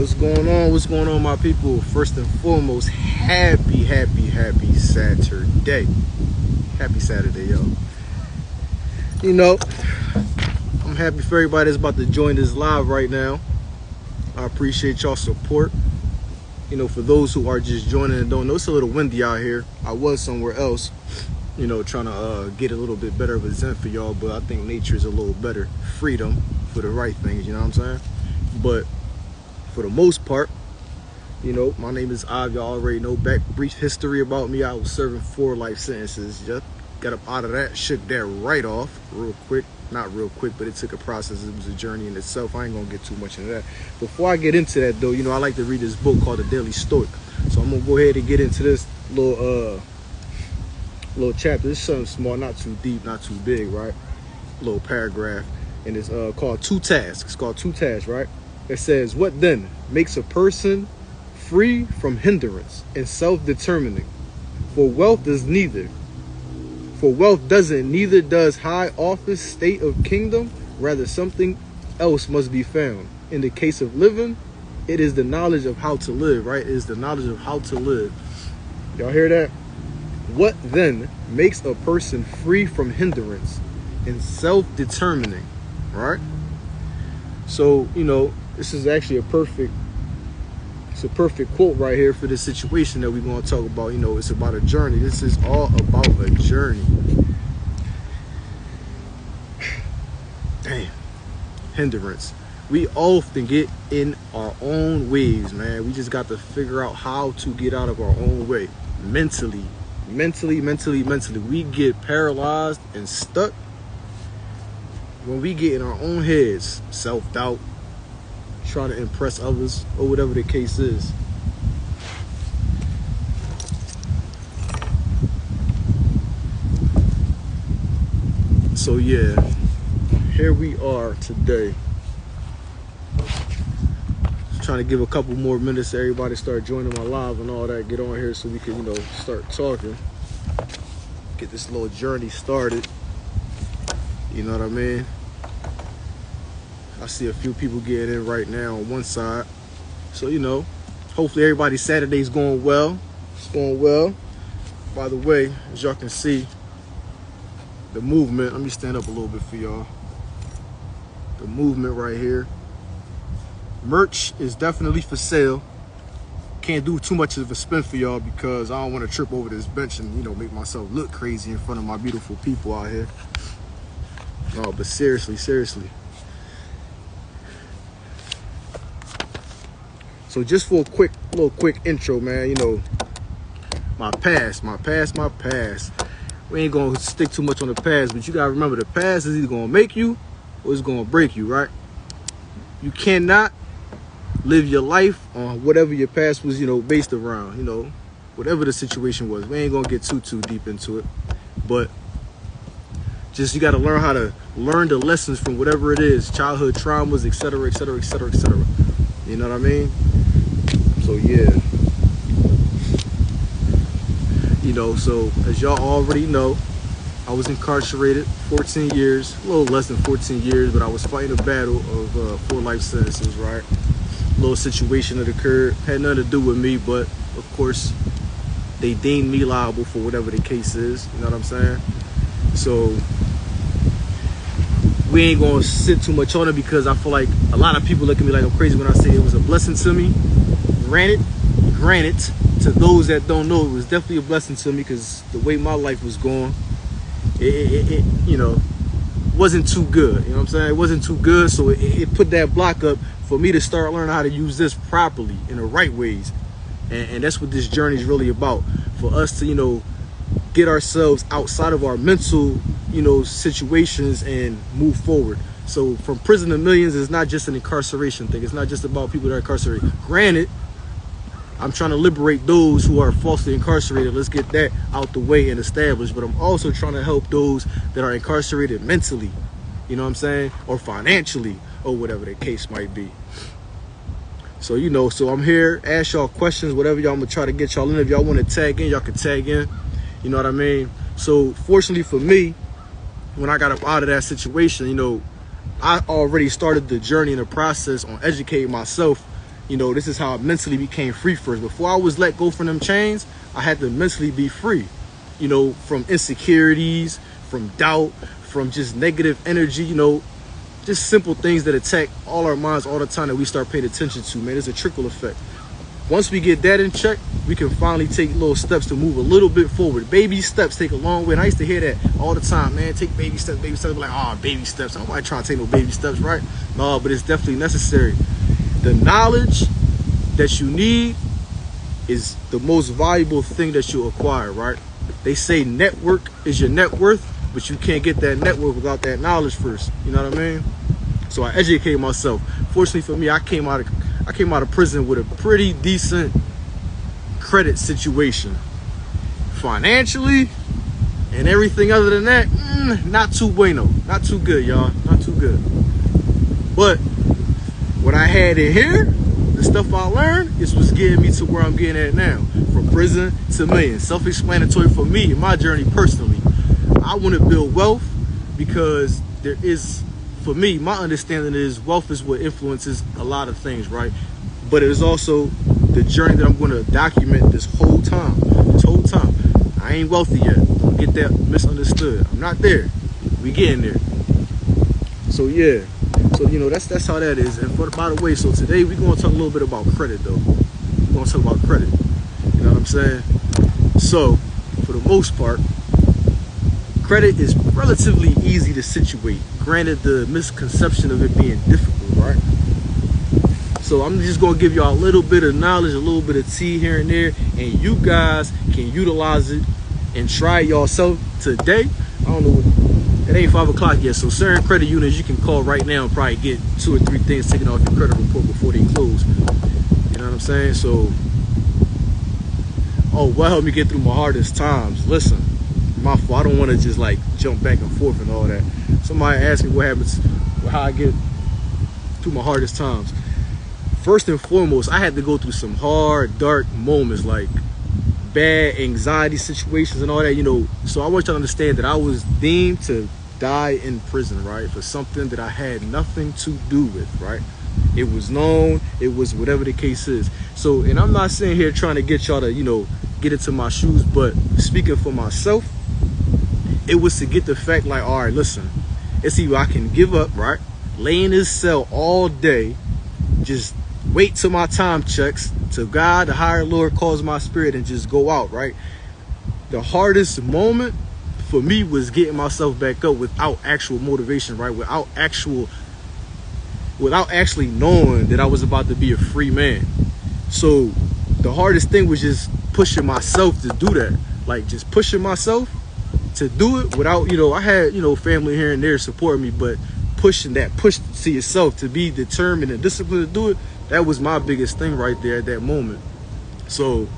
What's going on? What's going on, my people? First and foremost, happy Saturday. Happy Saturday, yo. You know, I'm happy for everybody that's about to join this live right now. I appreciate y'all support. You know, for those who are just joining and don't know, it's a little windy out here. I was somewhere else, you know, trying to get a little bit better of a zen for y'all, but I think nature is a little better. Freedom for the right things, you know what I'm saying? But for the most part, you know, my name is Av. Y'all already know. Brief history about me. I was serving 4 life sentences. Just got up out of that, shook that right off real quick. Not real quick, but it took a process. It was a journey in itself. I ain't gonna get too much into that. Before I get into that though, you know, I like to read this book called The Daily Stoic. So I'm gonna go ahead and get into this little chapter. It's something small, not too deep, not too big, right? Little paragraph. And it's called Two Tasks. It's called Two Tasks, right? It says, what then makes a person free from hindrance and self-determining? For wealth doesn't, neither does high office, state of kingdom, rather something else must be found. In the case of living, it is the knowledge of how to live, right? It is the knowledge of how to live. Y'all hear that? What then makes a person free from hindrance and self-determining, right? So, you know, this is actually a perfect quote right here for this situation that we're going to talk about. You know, it's about a journey. This is all about a journey. Damn. Hindrance. We often get in our own ways, man. We just got to figure out how to get out of our own way. Mentally. We get paralyzed and stuck when we get in our own heads. Self-doubt, trying to impress others, or whatever the case is. So yeah, here we are today. Just trying to give a couple more minutes to everybody start joining my live and all that. Get on here so we can, you know, start talking. Get this little journey started. You know what I mean? I see a few people getting in right now on one side. So, you know, hopefully everybody's Saturday's going well. It's going well. By the way, as y'all can see, the movement, let me stand up a little bit for y'all. The movement right here. Merch is definitely for sale. Can't do too much of a spin for y'all because I don't want to trip over this bench and, you know, make myself look crazy in front of my beautiful people out here. No, but seriously. So just for a little quick intro, man, you know, my past. We ain't gonna stick too much on the past, but you gotta remember the past is either gonna make you or it's gonna break you, right? You cannot live your life on whatever your past was, you know, based around, you know, whatever the situation was. We ain't gonna get too deep into it, but just you gotta learn how to learn the lessons from whatever it is, childhood traumas, etc. You know what I mean? So yeah, you know, so as y'all already know, I was incarcerated 14 years, a little less than 14 years, but I was fighting a battle of 4 life sentences, right? A little situation that occurred, had nothing to do with me, but of course, they deemed me liable for whatever the case is, you know what I'm saying? So we ain't gonna sit too much on it because I feel like a lot of people look at me like I'm crazy when I say it was a blessing to me. Granted, to those that don't know, it was definitely a blessing to me because the way my life was going, it you know, wasn't too good. You know what I'm saying? It wasn't too good, so it put that block up for me to start learning how to use this properly in the right ways. And that's what this journey is really about. For us to, you know, get ourselves outside of our mental, you know, situations and move forward. So from prison to millions is not just an incarceration thing. It's not just about people that are incarcerated. Granted, I'm trying to liberate those who are falsely incarcerated. Let's get that out the way and established. But I'm also trying to help those that are incarcerated mentally, you know what I'm saying? Or financially, or whatever the case might be. So, you know, so I'm here, ask y'all questions, whatever y'all, I'm gonna try to get y'all in. If y'all want to tag in, y'all can tag in. You know what I mean? So fortunately for me, when I got up out of that situation, you know, I already started the journey and the process on educating myself You know, this is how I mentally became free first. Before I was let go from them chains, I had to mentally be free, you know, from insecurities, from doubt, from just negative energy, you know, just simple things that attack all our minds all the time that we start paying attention to, man. It's a trickle effect. Once we get that in check, we can finally take little steps to move a little bit forward. Baby steps take a long way. And I used to hear that all the time, man. Take baby steps, baby steps. I'm like, oh, baby steps. Nobody trying to take no baby steps, right? No, but it's definitely necessary. The knowledge that you need is the most valuable thing that you acquire, right? They say network is your net worth, but you can't get that network without that knowledge first. You know what I mean? So I educate myself. Fortunately for me, I came out of prison with a pretty decent credit situation, financially, and everything other than that, not too bueno, not too good, y'all, not too good. But what I had in here, the stuff I learned, is what's getting me to where I'm getting at now, from prison to millions. Self-explanatory for me in my journey personally. I want to build wealth because there is, for me, my understanding is wealth is what influences a lot of things, right? But it is also the journey that I'm going to document this whole time. I ain't wealthy yet. Don't get that misunderstood. I'm not there. We getting there. So yeah. So, you know, that's how that is. And by the way, so today we're going to talk a little bit about credit, though. We're going to talk about credit. You know what I'm saying? So, for the most part, credit is relatively easy to situate. Granted, the misconception of it being difficult, right? So I'm just going to give y'all a little bit of knowledge, a little bit of tea here and there, and you guys can utilize it and try it yourself today. I don't know, it ain't 5 o'clock yet, so certain credit unions you can call right now and probably get 2 or 3 things taken off your credit report before they close. You know what I'm saying? So, what helped me get through my hardest times? Listen, my fault. I don't want to just like jump back and forth and all that. Somebody asked me what happens, how I get through my hardest times. First and foremost, I had to go through some hard, dark moments, like bad anxiety situations and all that, you know. So I want you to understand that I was deemed to die in prison, right, for something that I had nothing to do with, right? It was known, it was whatever the case is. So, and I'm not sitting here trying to get y'all to, you know, get into my shoes, but speaking for myself, it was to get the fact like, all right, listen, it's either I can give up, right, lay in this cell all day, just wait till my time checks, till God, the higher Lord, calls my spirit and just go out, right? The hardest moment for me was getting myself back up without actual motivation, right? Without actually knowing that I was about to be a free man. So the hardest thing was just pushing myself to do that. Like just pushing myself to do it without, you know, I had, you know, family here and there supporting me, but push to yourself to be determined and disciplined to do it, that was my biggest thing right there at that moment. So,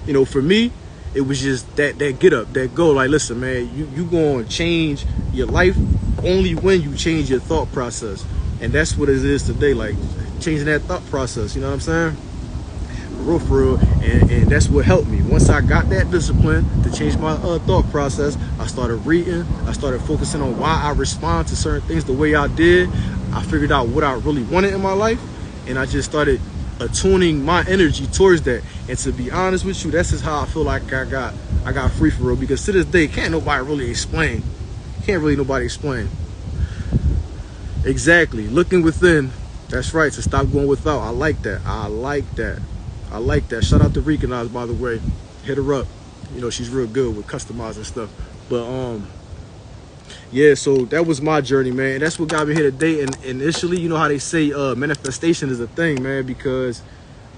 you know, for me, it was just that get up, that go. Like, listen, man, you going to change your life only when you change your thought process. And that's what it is today, like changing that thought process, you know what I'm saying? For real. And that's what helped me. Once I got that discipline to change my thought process, I started reading. I started focusing on why I respond to certain things the way I did. I figured out what I really wanted in my life. And I just started attuning my energy towards that. And to be honest with you, that's just how I feel like I got free for real. Because to this day, can't nobody really explain. Can't really nobody explain. Exactly. Looking within. That's right. To stop going without. I like that. I like that. I like that. Shout out to Recognize, by the way. Hit her up. You know, she's real good with customizing stuff. But yeah, so that was my journey, man. And that's what got me here today. And initially, you know how they say manifestation is a thing, man, because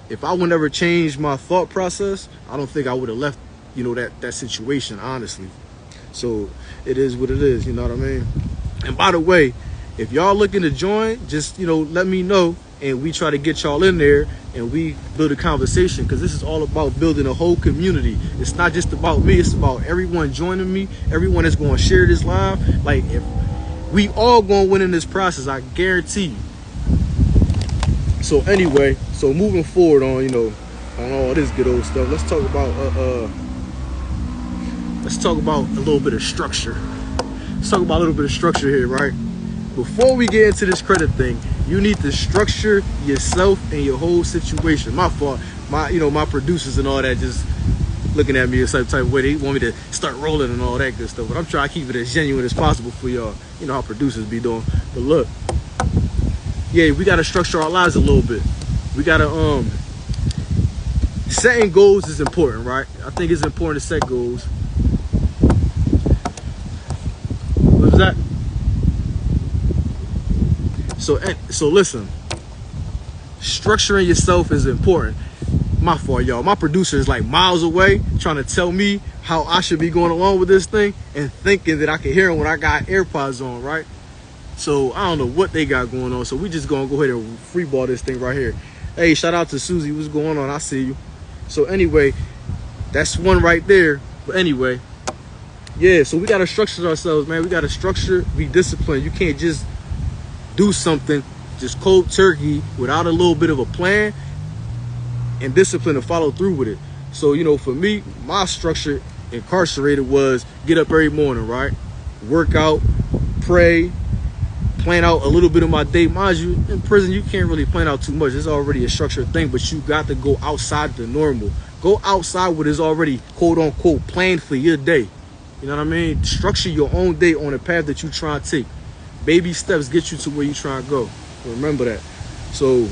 if I would never change my thought process, I don't think I would have left, you know, that situation, honestly. So it is what it is, you know what I mean? And by the way, if y'all looking to join, just, you know, let me know. And we try to get y'all in there and we build a conversation, because this is all about building a whole community. It's not just about me, it's about everyone joining me, everyone that's going to share this live. Like, if we all going to win in this process, I guarantee you. So anyway, so moving forward on, you know, on all this good old stuff, let's talk about a little bit of structure. Let's talk about a little bit of structure here, right? Before we get into this credit thing, You need to structure yourself and your whole situation. My fault. My producers and all that just looking at me a certain type of way. They want me to start rolling and all that good stuff. But I'm trying to keep it as genuine as possible for y'all. You know how producers be doing. But look, yeah, we gotta structure our lives a little bit. We gotta setting goals is important, right? I think it's important to set goals. What was that? So listen, structuring yourself is important. My fault, y'all. My producer is like miles away trying to tell me how I should be going along with this thing and thinking that I can hear him when I got AirPods on, right? So I don't know what they got going on. So we just gonna go ahead and freeball this thing right here. Hey, shout out to Susie. What's going on? I see you. So anyway, that's one right there. But anyway, yeah, so we gotta structure ourselves, man. We gotta structure, be disciplined. You can't just do something just cold turkey without a little bit of a plan and discipline to follow through with it. So, you know, for me, my structure incarcerated was get up every morning, right? Work out, pray, plan out a little bit of my day. Mind you, in prison, you can't really plan out too much. It's already a structured thing, but you got to go outside the normal. Go outside what is already, quote unquote, planned for your day. You know what I mean? Structure your own day on a path that you try to take. Baby steps get you to where you try to go. Remember that. So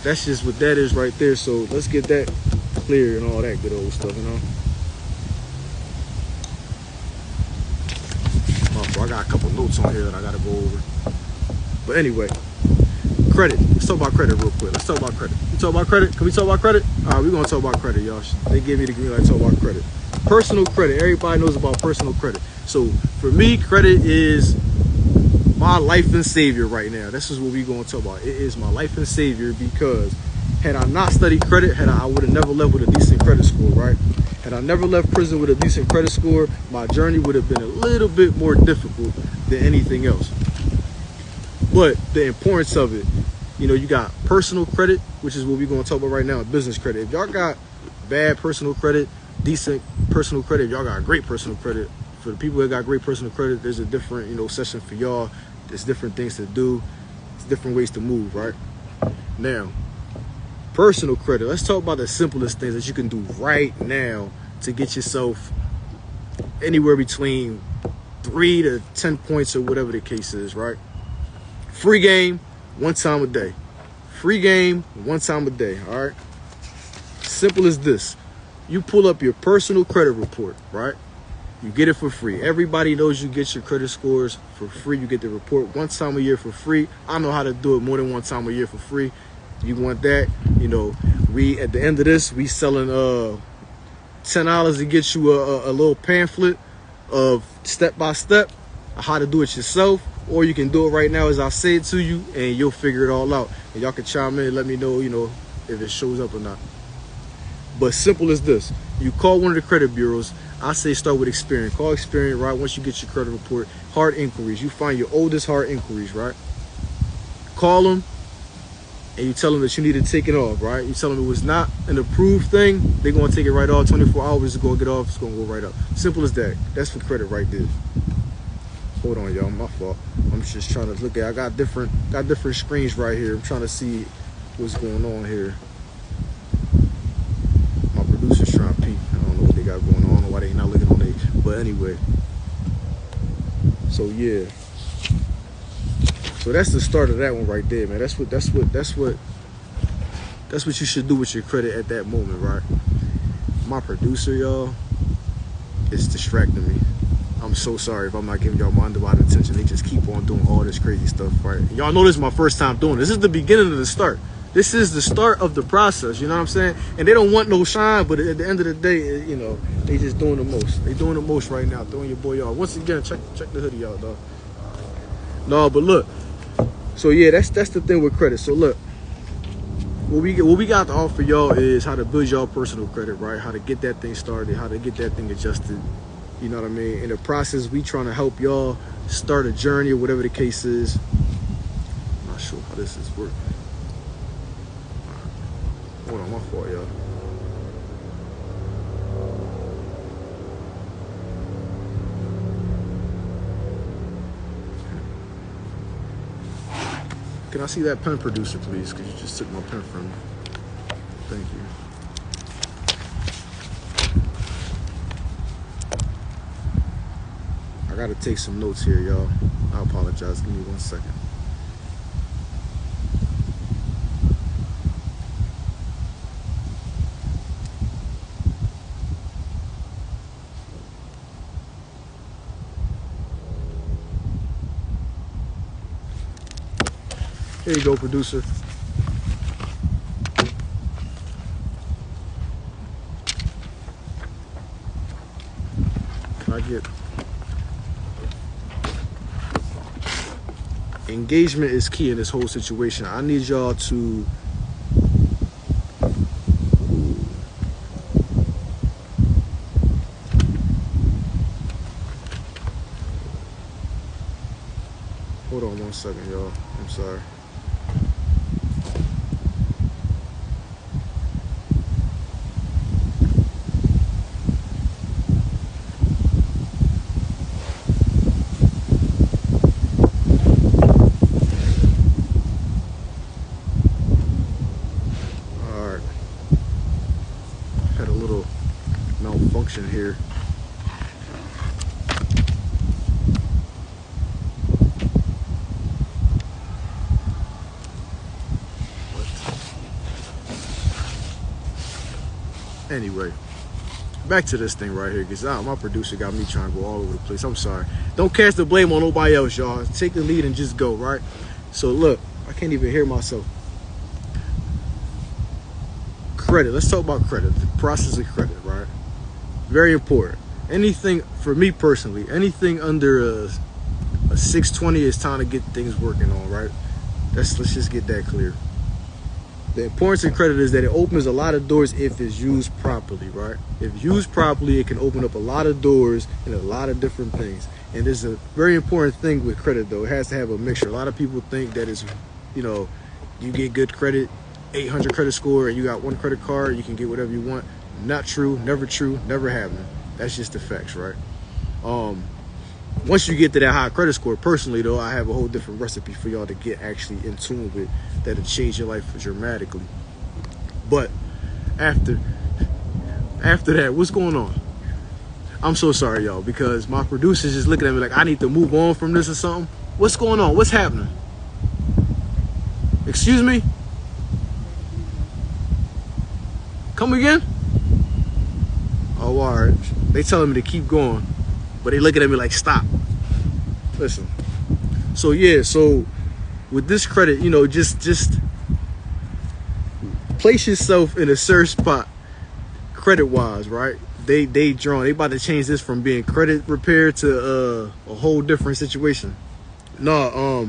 that's just what that is right there. So let's get that clear and all that good old stuff, you know. I got a couple notes on here that I gotta go over. But anyway, credit. Let's talk about credit real quick. Let's talk about credit. We talk about credit? Can we talk about credit? All right, we're gonna talk about credit, y'all. They gave me the green light to talk about credit. Personal credit. Everybody knows about personal credit. So for me, credit is my life and savior right now. This is what we're going to talk about. It is my life and savior because had I not studied credit, I would have never left with a decent credit score, right? Had I never left prison with a decent credit score, my journey would have been a little bit more difficult than anything else. But the importance of it, you know, you got personal credit, which is what we're going to talk about right now, business credit. If y'all got bad personal credit, decent personal credit, if y'all got great personal credit, for the people that got great personal credit, there's a different, you know, session for y'all. There's different things to do. There's different ways to move, right? Now, personal credit. Let's talk about the simplest things that you can do right now to get yourself anywhere between 3 to 10 points or whatever the case is, right? Free game, 1 time a day. Free game, 1 time a day, all right? Simple as this. You pull up your personal credit report, right? You get it for free. Everybody knows you get your credit scores for free. You get the report 1 time a year for free. I know how to do it more than 1 time a year for free. You want that? You know, we at the end of this, we selling $10 to get you a little pamphlet of step by step how to do it yourself, or you can do it right now as I say it to you, and you'll figure it all out. And y'all can chime in and let me know, you know, if it shows up or not. But simple as this: you call one of the credit bureaus. I say start with Experian. Call Experian, right? Once you get your credit report, hard inquiries. You find your oldest hard inquiries, right? Call them, and you tell them that you need to take it off, right? You tell them it was not an approved thing. They're going to take it right off. 24 hours is going to get off. It's going to go right up. Simple as that. That's for credit right there. Hold on, y'all. My fault. I'm just trying to look at. I got different screens right here. I'm trying to see what's going on here. My producer's trying to peek. I don't know what they got going on. I don't know why they not looking on it. But anyway. So yeah. So that's the start of that one right there, man. That's what you should do with your credit at that moment, right? My producer, y'all, is distracting me. I'm so sorry if I'm not giving y'all my undivided attention. They just keep on doing all this crazy stuff, right? And y'all know this is my first time doing this. This is the beginning of the start. This is the start of the process, you know what I'm saying? And they don't want no shine, but at the end of the day, you know, they just doing the most. They doing the most right now, throwing your boy off. Once again, check the hoodie out, dog. No, but look. So yeah, that's the thing with credit. So look, what we got to offer y'all is how to build y'all personal credit, right? How to get that thing started, how to get that thing adjusted. You know what I mean? In the process, we trying to help y'all start a journey or whatever the case is. I'm not sure how this is working. Hold on, my fault, y'all. Can I see that pen, producer, please? Because you just took my pen from me. Thank you. I gotta take some notes here, y'all. I apologize. Give me 1 second. Here you go, producer. Can I get... Engagement is key in this whole situation. I need y'all to... Hold on 1 second, y'all. I'm sorry. Malfunction here. Anyway, back to this thing right here, because my producer got me trying to go all over the place. I'm sorry. Don't cast the blame on nobody else, y'all. Take the lead and just go, right? So look, I can't even hear myself. Credit. Let's talk about credit. The process of credit, right? Very important. Anything, for me personally, anything under a 620 is time to get things working on, right? Let's just get that clear. The importance of credit is that it opens a lot of doors if it's used properly, right? If used properly, it can open up a lot of doors and a lot of different things. And there's a very important thing with credit, though. It has to have a mixture. A lot of people think that it's, you know, you get good credit, 800 credit score, and you got one credit card, you can get whatever you want. Not true, never happening. That's just the facts, right? Once you get to that high credit score, personally though, I have a whole different recipe for y'all to get actually in tune with that'll change your life dramatically. But after that, what's going on? I'm so sorry, y'all, because my producer's just looking at me like I need to move on from this or something. What's going on? What's happening? Excuse me? Come again? Oh, all right. They telling me to keep going, but they looking at me like, stop. Listen. So yeah, so with this credit, you know, just place yourself in a certain spot, credit-wise, right? They about to change this from being credit repair to a whole different situation. No,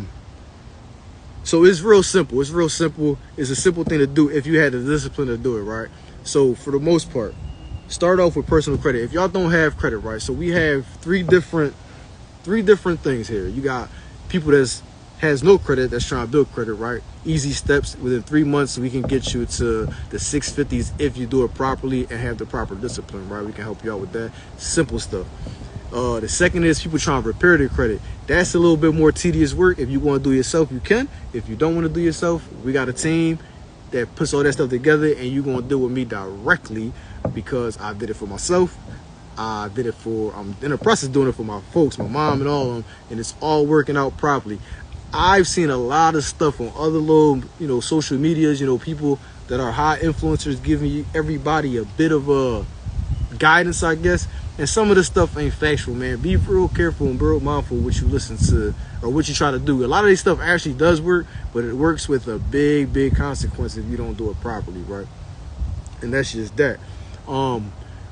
so it's real simple. It's real simple. It's a simple thing to do if you had the discipline to do it, right? So for the most part, start off with personal credit. If y'all don't have credit, right? So we have three different things here. You got people that has no credit that's trying to build credit, right? Easy steps. Within 3 months, we can get you to the 650s if you do it properly and have the proper discipline, right? We can help you out with that. Simple stuff. The second is people trying to repair their credit. That's a little bit more tedious work. If you want to do it yourself, you can. If you don't want to do it yourself, we got a team that puts all that stuff together, and you're going to deal with me directly because I did it for myself. I'm in the process of doing it for my folks, my mom and all of them, and it's all working out properly. I've seen a lot of stuff on other little, you know, social medias, you know, people that are high influencers giving everybody a bit of a guidance, I guess. And some of this stuff ain't factual, man. Be real careful and real mindful what you listen to or what you try to do. A lot of these stuff actually does work, but it works with a big consequence if you don't do it properly, right? And that's just that.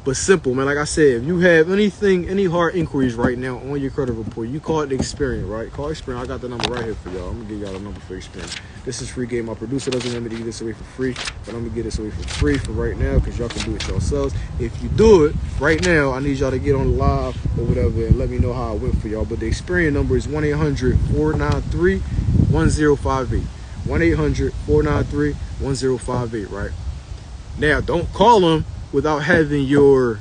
But simple, man. Like I said, if you have any hard inquiries right now on your credit report, you call it the Experian, right? Call Experian. I got the number right here for y'all. I'm gonna give y'all the number for Experian. This is free game. My producer doesn't want me to give this away for free, but I'm gonna give this away for free for right now because y'all can do it yourselves. If you do it right now, I need y'all to get on live or whatever and let me know how it went for y'all. But the Experian number is 1-800-493-1058. 1-800-493-1058, right? Now, don't call them without having your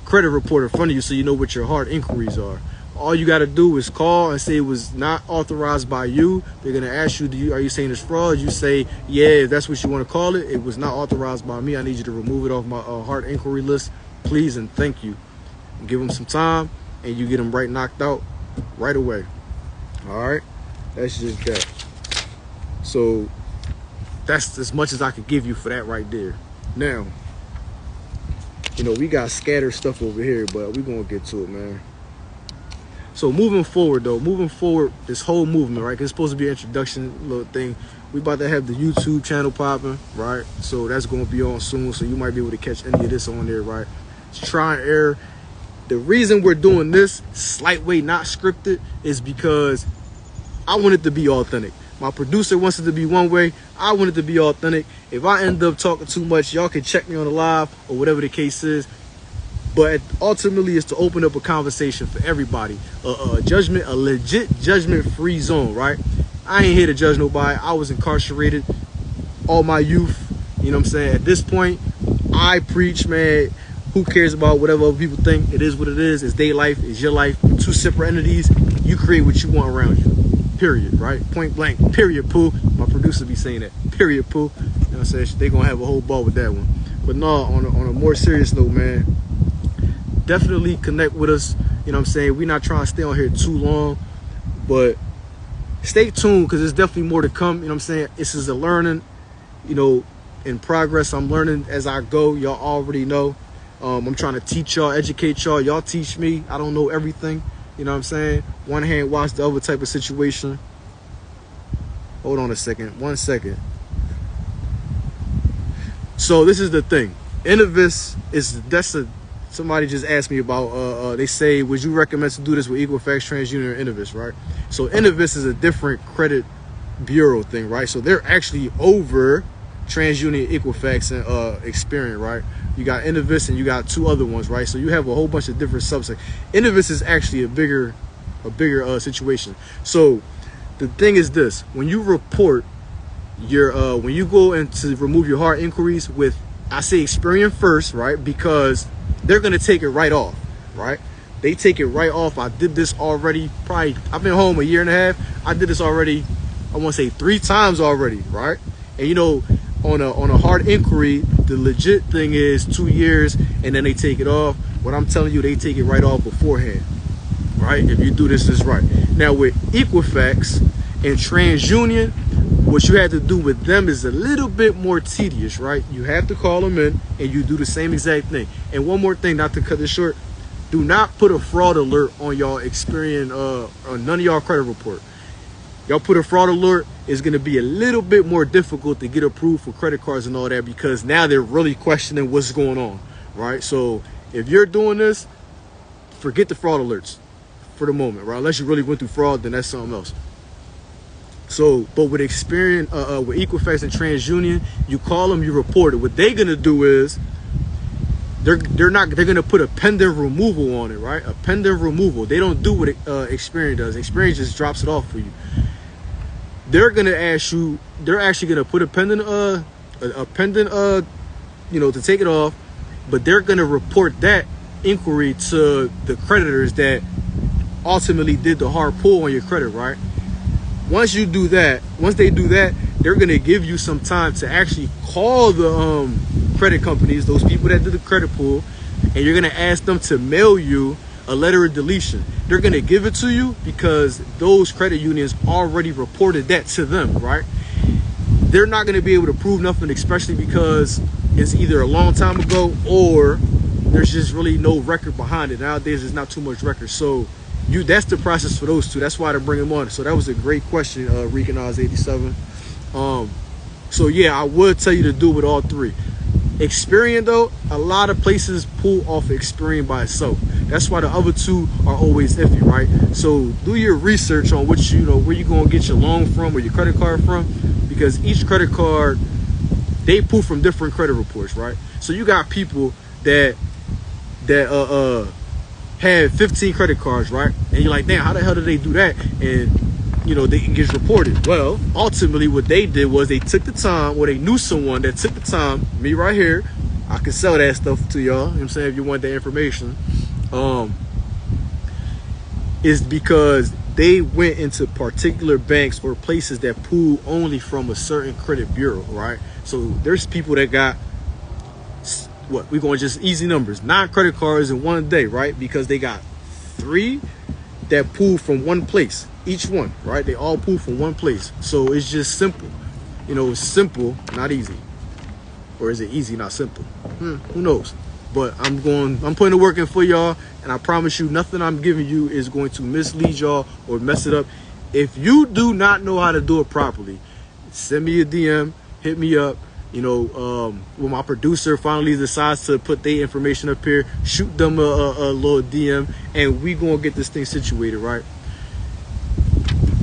credit report in front of you so you know what your hard inquiries are. All you got to do is call and say it was not authorized by you. They're going to ask you, are you saying it's fraud? You say, yeah, if that's what you want to call it. It was not authorized by me. I need you to remove it off my hard inquiry list, please, and thank you. Give them some time, and you get them right knocked out right away. All right? That's just that. So that's as much as I could give you for that right there. Now, we got scattered stuff over here, but we're going to get to it, man. So moving forward, this whole movement, right? 'Cause it's supposed to be an introduction little thing. We about to have the YouTube channel popping, right? So that's going to be on soon. So you might be able to catch any of this on there, right? It's try and error. The reason we're doing this slight way, not scripted, is because I want it to be authentic. My producer wants it to be one way. I want it to be authentic. If I end up talking too much, y'all can check me on the live or whatever the case is. But ultimately, it's to open up a conversation for everybody. A legit judgment-free zone, right? I ain't here to judge nobody. I was incarcerated all my youth. You know what I'm saying? At this point, I preach, man. Who cares about whatever other people think? It is what it is. It's their life. It's your life. Two separate entities. You create what you want around you. Period, right? Point blank. Period, poo. My producer be saying that. Period, poo. You know what I'm saying? They gonna have a whole ball with that one. But no, on a more serious note, man, definitely connect with us. You know what I'm saying? We're not trying to stay on here too long, but stay tuned because there's definitely more to come. You know what I'm saying? This is a learning, in progress. I'm learning as I go. Y'all already know. I'm trying to teach y'all, educate y'all. Y'all teach me. I don't know everything. You know what I'm saying? One hand wash the other type of situation. Hold on a second. 1 second. So this is the thing. Innovis somebody just asked me about, they say, would you recommend to do this with Equifax, TransUnion, or Innovis, right? So Innovis is a different credit bureau thing, right? So they're actually over TransUnion, Equifax, and Experian, right? You got Innovis and you got two other ones, right? So you have a whole bunch of different subsects. Innovis is actually a bigger situation. So the thing is this: when you report your, when you go in to remove your hard inquiries with, I say Experian first, right? Because they're gonna take it right off, right? They take it right off. I did this already. I've been home a year and a half. I did this already. I want to say 3 times already, right? And on a hard inquiry, the legit thing is 2 years, and then they take it off. What I'm telling you, they take it right off beforehand, right? If you do this right. Now with Equifax and TransUnion, what you have to do with them is a little bit more tedious, right? You have to call them in, and you do the same exact thing. And one more thing, not to cut this short, do not put a fraud alert on y'all Experian, on none of y'all credit report. Y'all put a fraud alert, it's going to be a little bit more difficult to get approved for credit cards and all that, because now they're really questioning what's going on, right? So if you're doing this, forget the fraud alerts for the moment, right? Unless you really went through fraud, then that's something else. So, but with Experian, with Equifax and TransUnion, you call them, you report it. What they're going to do is they're going to put a pending removal on it, right? A pending removal. They don't do what Experian does. Experian just drops it off for you. They're gonna ask you. They're actually gonna put a pending, to take it off. But they're gonna report that inquiry to the creditors that ultimately did the hard pull on your credit, right? Once they do that, they're gonna give you some time to actually call the credit companies, those people that did the credit pull, and you're gonna ask them to mail you a letter of deletion. They're gonna give it to you because those credit unions already reported that to them, right? They're not gonna be able to prove nothing, especially because it's either a long time ago or there's just really no record behind it. Nowadays, there's not too much record. So that's the process for those two. That's why they're bringing them on. So that was a great question, Reconaz 87. So yeah, I would tell you to do it with all three. Experian though, a lot of places pull off Experian by itself. That's why the other two are always iffy, right? So do your research on what where you're gonna get your loan from or your credit card from, because each credit card, they pull from different credit reports, right? So you got people that had 15 credit cards, right? And you're like, damn, how the hell did they do that? And they gets reported. Well, ultimately what they did was they took the time, or they knew someone that took the time, me right here, I can sell that stuff to y'all, you know what I'm saying, if you want that information. is because they went into particular banks or places that pull only from a certain credit bureau, right? So there's people that got, what, we're going to just easy numbers, 9 credit cards in one day, right? Because they got 3 that pull from one place, each one, right? They all pull from one place. So it's just simple. You know, it's simple, not easy. Or is it easy, not simple? Who knows? But I'm putting the work in for y'all, and I promise you, nothing I'm giving you is going to mislead y'all or mess it up. If you do not know how to do it properly, send me a DM, hit me up. You know, when my producer finally decides to put their information up here, shoot them a little DM, and we gonna get this thing situated, right?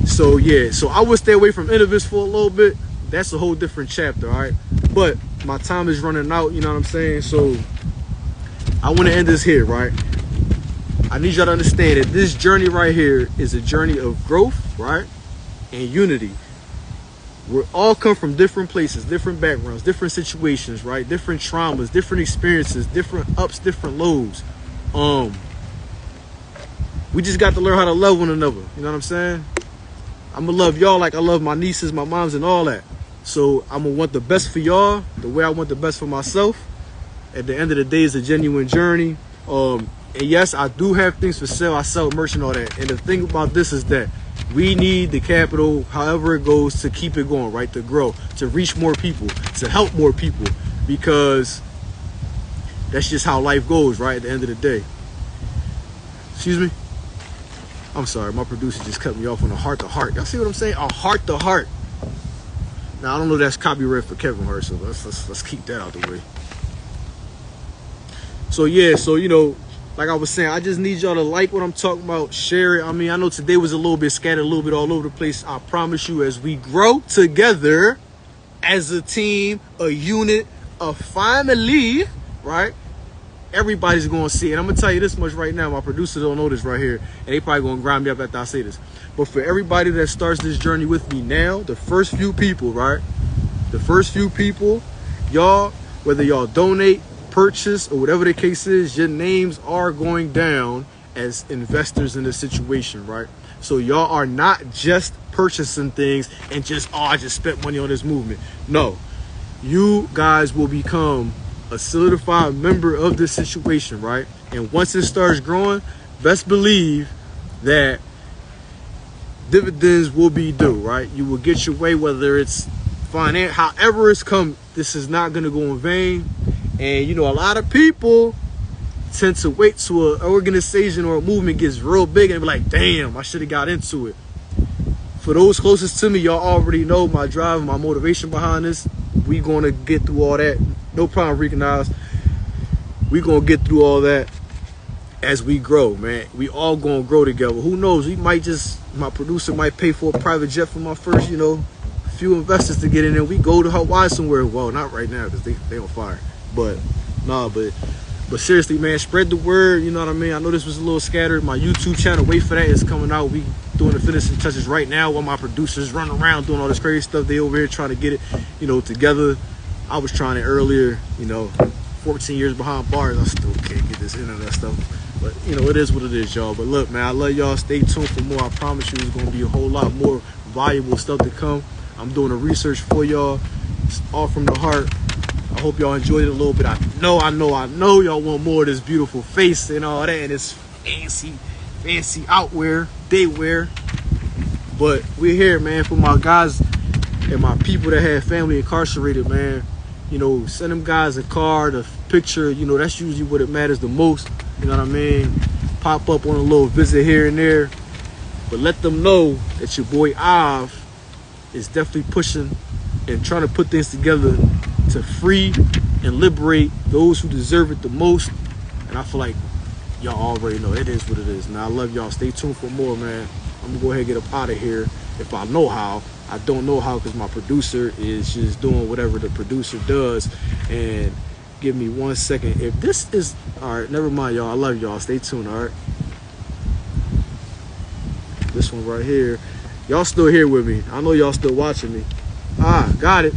So yeah, so I would stay away from Innovis for a little bit. That's a whole different chapter, all right? But my time is running out, you know what I'm saying? So I want to end this here, right? I need y'all to understand that this journey right here is a journey of growth, right? And unity. We all come from different places, different backgrounds, different situations, right? Different traumas, different experiences, different ups, different lows. We just got to learn how to love one another. You know what I'm saying? I'm going to love y'all like I love my nieces, my moms, and all that. So I'm going to want the best for y'all the way I want the best for myself. At the end of the day, it's a genuine journey. And yes, I do have things for sale. I sell merch and all that. And the thing about this is that we need the capital, however it goes, to keep it going, right? To grow, to reach more people, to help more people, because that's just how life goes, right? At the end of the day. Excuse me? I'm sorry, my producer just cut me off on a heart-to-heart. Y'all see what I'm saying? A heart-to-heart. Now, I don't know if that's copyright for Kevin Hart, so let's keep that out the way. So, yeah, so, you know, like I was saying, I just need y'all to like what I'm talking about, share it. I mean, I know today was a little bit scattered, a little bit all over the place. I promise you, as we grow together as a team, a unit, a family, right? Everybody's going to see it. I'm going to tell you this much right now. My producer don't know this right here, and they probably going to grind me up after I say this. But for everybody that starts this journey with me now, the first few people, right? The first few people, y'all, whether y'all donate, purchase, or whatever the case is, your names are going down as investors in this situation, right? So y'all are not just purchasing things and just, oh, I just spent money on this movement. No, you guys will become a solidified member of this situation, right? And once it starts growing, best believe that dividends will be due, right? You will get your way, whether it's finance, however it's come. This is not going to go in vain. And you know, a lot of people tend to wait till an organization or a movement gets real big and be like, damn, I should have got into it. For those closest to me, y'all already know my drive, my motivation behind this. We going to get through all that. No problem, recognize. We going to get through all that as we grow, man. We all going to grow together. Who knows? We might just, my producer might pay for a private jet for my first, you know, few investors to get in there. We go to Hawaii somewhere. Well, not right now because they on fire. But, nah, but seriously, man, spread the word. You know what I mean? I know this was a little scattered. My YouTube channel, wait for that. It's coming out. We doing the finishing touches right now while my producers running around doing all this crazy stuff. They over here trying to get it, you know, together. I was trying it earlier, you know, 14 years behind bars. I still can't get this internet stuff. But, you know, it is what it is, y'all. But look, man, I love y'all. Stay tuned for more. I promise you, it's going to be a whole lot more valuable stuff to come. I'm doing the research for y'all. It's all from the heart. I hope y'all enjoyed it a little bit. I know y'all want more of this beautiful face and all that, and this fancy outwear, daywear. But we're here, man, for my guys and my people that have family incarcerated, man. You know, send them guys a card, a picture. You know, that's usually what it matters the most. You know what I mean? Pop up on a little visit here and there. But let them know that your boy Av is definitely pushing and trying to put things together to free and liberate those who deserve it the most. And I feel like y'all already know it is what it is. Now, I love y'all. Stay tuned for more, man. I'm gonna go ahead and get up out of here if I know how. I don't know how because my producer is just doing whatever the producer does. And give me 1 second. If this is all right, never mind, y'all. I love y'all. Stay tuned. All right, this one right here, y'all still here with me. I know y'all still watching me. Got it.